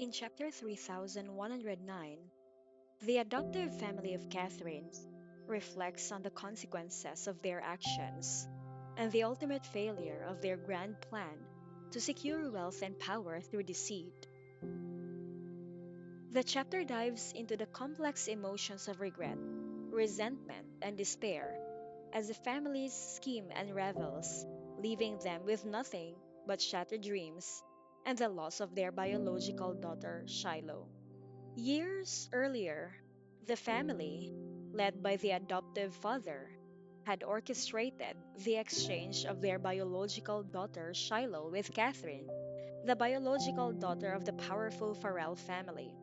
In chapter 3109, the adoptive family of Catherine reflects on the consequences of their actions and the ultimate failure of their grand plan to secure wealth and power through deceit. The chapter dives into the complex emotions of regret, resentment, and despair as the family's scheme unravels, leaving them with nothing but shattered dreams and the loss of their biological daughter, Shiloh. Years earlier, the family, led by the adoptive father, had orchestrated the exchange of their biological daughter Shiloh with Catherine, the biological daughter of the powerful Farrell family.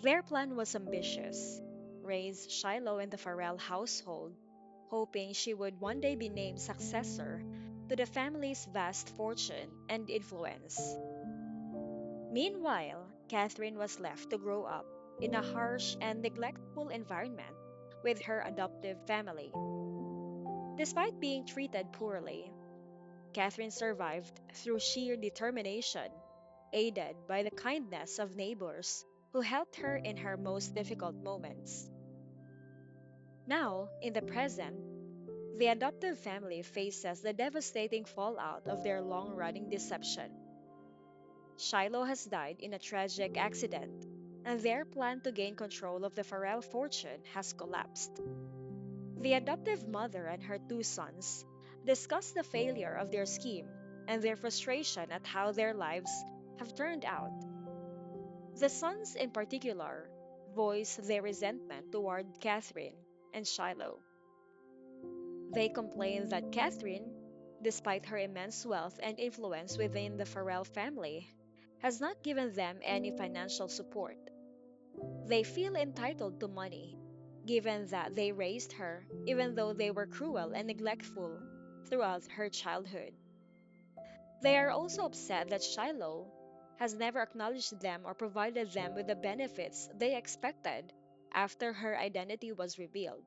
Their plan was ambitious: raise Shiloh in the Farrell household, hoping she would one day be named successor to the family's vast fortune and influence. Meanwhile, Catherine was left to grow up in a harsh and neglectful environment with her adoptive family. Despite being treated poorly, Catherine survived through sheer determination, aided by the kindness of neighbors who helped her in her most difficult moments. Now, in the present, the adoptive family faces the devastating fallout of their long running deception. Shiloh has died in a tragic accident, and their plan to gain control of the Farrell fortune has collapsed. The adoptive mother and her two sons discuss the failure of their scheme and their frustration at how their lives have turned out. The sons, in particular, voice their resentment toward Catherine and Shiloh. They complain that Catherine, despite her immense wealth and influence within the Farrell family, has not given them any financial support. They feel entitled to money, given that they raised her, even though they were cruel and neglectful throughout her childhood. They are also upset that Shiloh has never acknowledged them or provided them with the benefits they expected after her identity was revealed.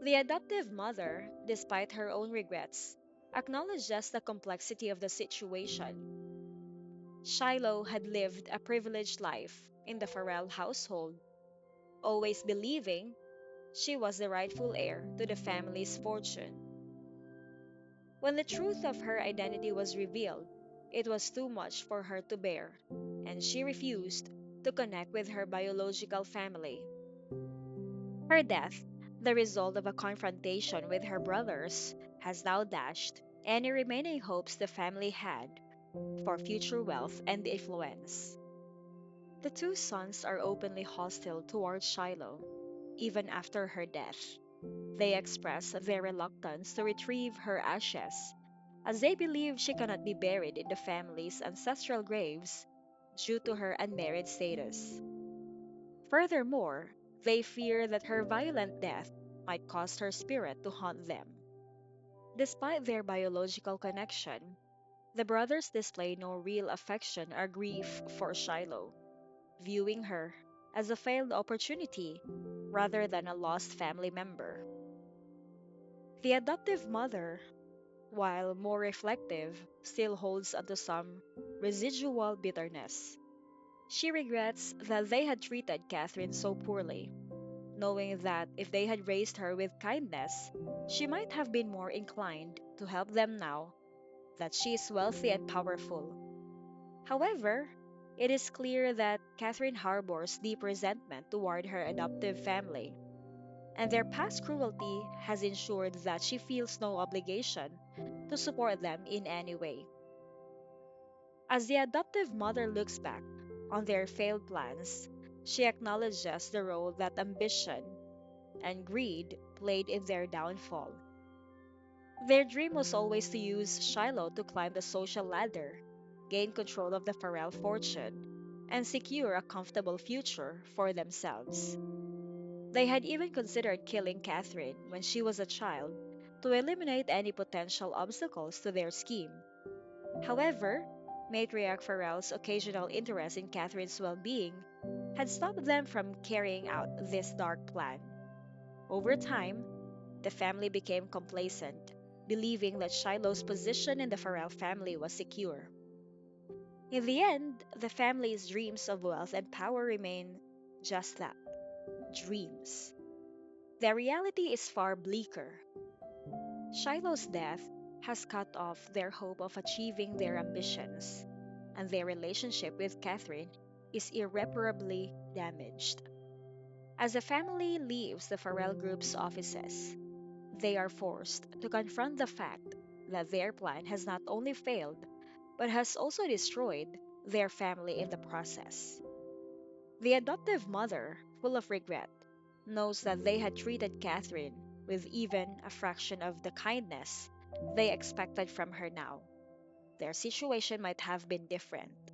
The adoptive mother, despite her own regrets, acknowledges the complexity of the situation. Shiloh had lived a privileged life in the Farrell household, always believing she was the rightful heir to the family's fortune. When the truth of her identity was revealed, it was too much for her to bear, and she refused to connect with her biological family. Her death, the result of a confrontation with her brothers, has now dashed any remaining hopes the family had for future wealth and influence. The two sons are openly hostile towards Shiloh, even after her death. They express their reluctance to retrieve her ashes, as they believe she cannot be buried in the family's ancestral graves due to her unmarried status. Furthermore, they fear that her violent death might cause her spirit to haunt them. Despite their biological connection, the brothers display no real affection or grief for Shiloh, viewing her as a failed opportunity rather than a lost family member. The adoptive mother, while more reflective, still holds onto some residual bitterness. She regrets that they had treated Catherine so poorly, knowing that if they had raised her with kindness, she might have been more inclined to help them now that she is wealthy and powerful. However, it is clear that Catherine harbors deep resentment toward her adoptive family, and their past cruelty has ensured that she feels no obligation to support them in any way. As the adoptive mother looks back on their failed plans, she acknowledges the role that ambition and greed played in their downfall. Their dream was always to use Shiloh to climb the social ladder, gain control of the Farrell fortune, and secure a comfortable future for themselves. They had even considered killing Catherine when she was a child to eliminate any potential obstacles to their scheme. However, Matriarch Farrell's occasional interest in Catherine's well being had stopped them from carrying out this dark plan. Over time, the family became complacent, believing that Shiloh's position in the Farrell family was secure. In the end, the family's dreams of wealth and power remain just that, dreams. The reality is far bleaker. Shiloh's death has cut off their hope of achieving their ambitions, and their relationship with Catherine is irreparably damaged. As the family leaves the Farrell Group's offices, they are forced to confront the fact that their plan has not only failed, but has also destroyed their family in the process. The adoptive mother, full of regret, knows that they had treated Catherine with even a fraction of the kindness they expected from her now. Their situation might have been different,